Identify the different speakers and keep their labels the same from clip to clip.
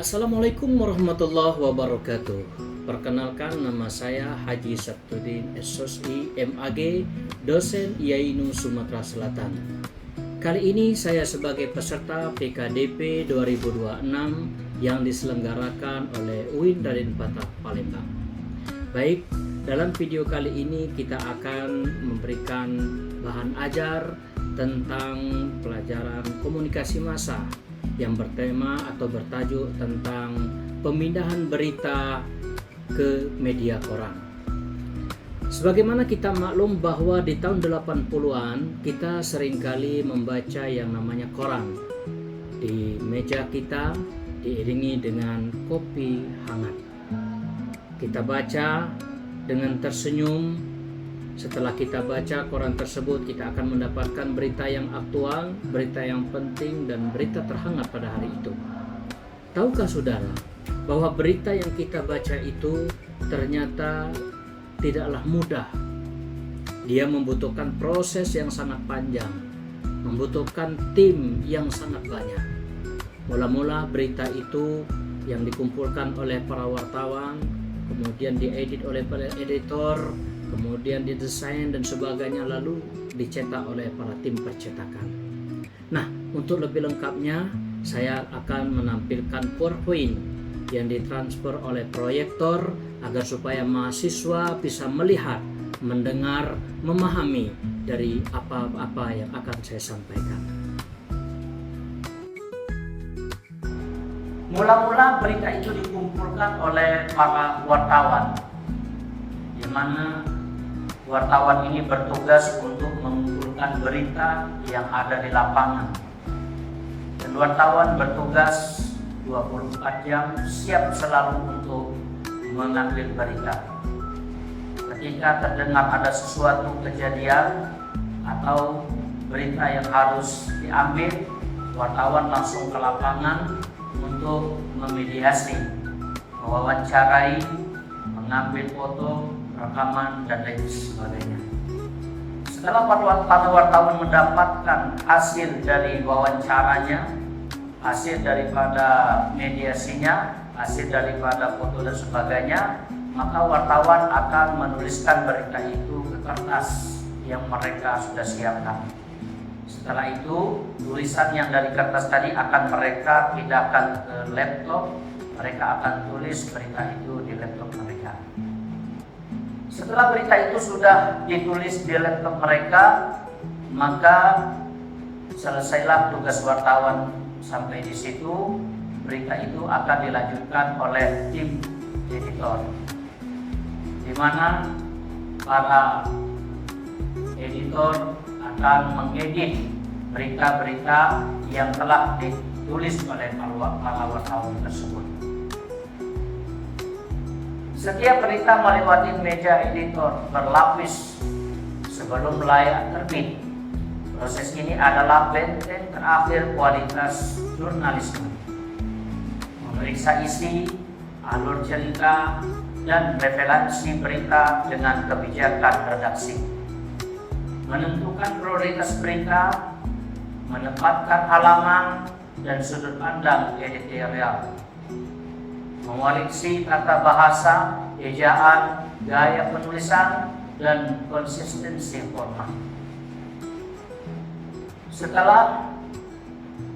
Speaker 1: Assalamualaikum warahmatullahi wabarakatuh. Perkenalkan, nama saya Haji Sabtudin SSI MAG, dosen IAINU Sumatera Selatan. Kali ini saya sebagai peserta PKDP 2026 yang diselenggarakan oleh UIN Raden Patah Palembang. Baik, dalam video kali ini kita akan memberikan bahan ajar tentang pelajaran komunikasi massa yang bertema atau bertajuk tentang pemindahan berita ke media koran. Sebagaimana kita maklum bahwa di tahun 80-an kita seringkali membaca yang namanya koran. Di meja kita diiringi dengan kopi hangat. Kita baca dengan tersenyum. Setelah kita baca koran tersebut, kita akan mendapatkan berita yang aktual, berita yang penting, dan berita terhangat pada hari itu. Tahukah saudara bahwa berita yang kita baca itu ternyata tidaklah mudah. Dia membutuhkan proses yang sangat panjang, membutuhkan tim yang sangat banyak. Mula-mula berita itu yang dikumpulkan oleh para wartawan, kemudian diedit oleh para editor, kemudian didesain dan sebagainya, lalu dicetak oleh para tim percetakan. Nah, untuk lebih lengkapnya saya akan menampilkan PowerPoint yang ditransfer oleh proyektor agar supaya mahasiswa bisa melihat, mendengar, memahami dari apa-apa yang akan saya sampaikan. Mula-mula berita itu dikumpulkan oleh para wartawan, di mana wartawan ini bertugas untuk mengumpulkan berita yang ada di lapangan. Dan wartawan bertugas 24 jam siap selalu untuk mengambil berita. Ketika terdengar ada sesuatu kejadian atau berita yang harus diambil, wartawan langsung ke lapangan untuk memediasi, mewawancarai, mengambil foto, rekaman, dan lain sebagainya. Setelah para wartawan mendapatkan hasil dari wawancaranya, hasil daripada mediasinya, hasil daripada foto dan sebagainya, maka wartawan akan menuliskan berita itu ke kertas yang mereka sudah siapkan. Setelah itu, tulisan yang dari kertas tadi akan mereka pindahkan ke laptop. Mereka akan tulis berita itu di laptop mereka. Setelah berita itu sudah ditulis di laptop mereka, maka selesailah tugas wartawan sampai di situ. Berita itu akan dilanjutkan oleh tim editor, di mana para editor akan mengedit berita-berita yang telah ditulis oleh para wartawan tersebut. Setiap berita melewati meja editor berlapis sebelum layak terbit. Proses ini adalah benteng terakhir kualitas jurnalisme. Memeriksa isi, alur cerita, dan referensi berita dengan kebijakan redaksi. Menentukan prioritas berita, menempatkan halaman dan sudut pandang editorial. Mengoreksi tata bahasa, ejaan, gaya penulisan, dan konsistensi format. Setelah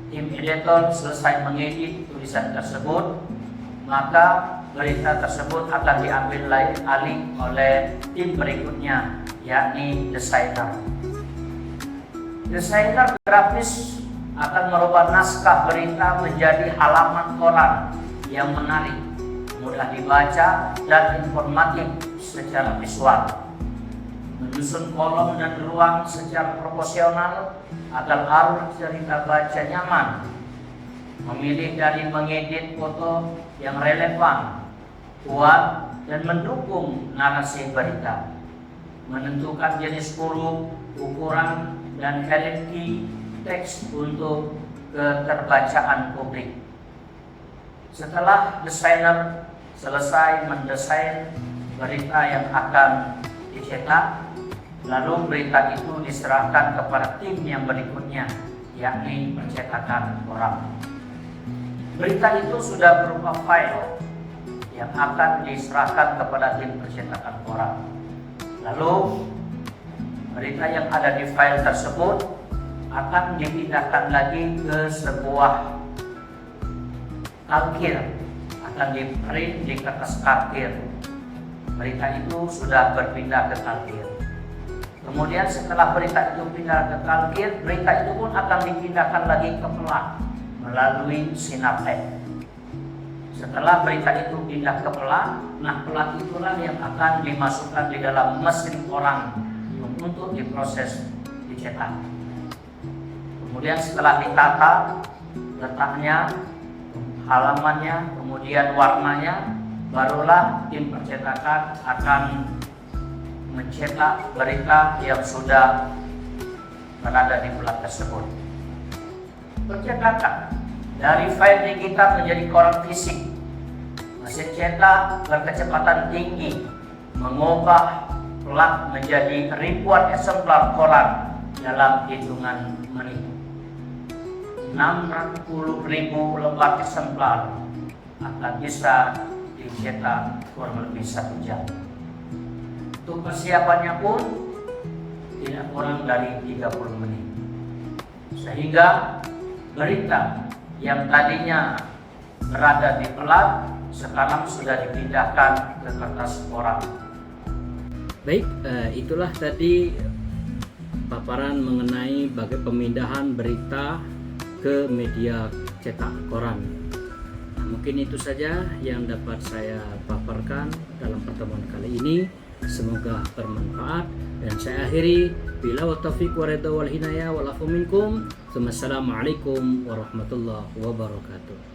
Speaker 1: tim editor selesai mengedit tulisan tersebut, maka berita tersebut akan diambil alih oleh tim berikutnya, yakni desainer. Desainer grafis akan merubah naskah berita menjadi halaman koran yang menarik, mudah dibaca, dan informatif secara visual. Menyusun kolom dan ruang secara proporsional agar alur cerita baca nyaman. Memilih dari mengedit foto yang relevan, kuat, dan mendukung narasi berita. Menentukan jenis huruf, ukuran, dan hierarki teks untuk keterbacaan publik. Setelah desainer selesai mendesain berita yang akan dicetak, lalu berita itu diserahkan kepada tim yang berikutnya, yakni percetakan koran.
Speaker 2: Berita itu sudah berupa file yang akan diserahkan kepada tim percetakan koran. Lalu berita yang ada di file tersebut akan dipindahkan lagi ke sebuah kalkir, akan di-print di kertas kalkir. Berita itu sudah berpindah ke kalkir. Kemudian setelah berita itu pindah ke kalkir, berita itu pun akan dipindahkan lagi ke pelat melalui sinaptek. Setelah berita itu pindah ke pelat, nah pelat itulah yang akan dimasukkan di dalam mesin koran untuk diproses, dicetak. Kemudian setelah ditata letaknya, halamannya, kemudian warnanya, barulah tim percetakan akan mencetak berita yang sudah berada di pelat tersebut. Percetakan dari file digital menjadi koran fisik, mesin cetak berkecepatan tinggi mengubah pelat menjadi ribuan eksemplar koran dalam hitungan menit. 60.000 lembar eksemplar akan bisa dicetak kurang lebih 1 jam. Untuk persiapannya pun tidak kurang dari 30 menit. Sehingga berita yang tadinya berada di pelat sekarang sudah dipindahkan ke kertas koran.
Speaker 1: Baik, itulah tadi paparan mengenai bagaimana pemindahan berita ke media cetak koran. Nah, mungkin itu saja yang dapat saya paparkan dalam pertemuan kali ini. Semoga bermanfaat dan saya akhiri bila wa taufiq wa ridha wal hinayah wal afu minkum. Assalamualaikum warahmatullahi wabarakatuh.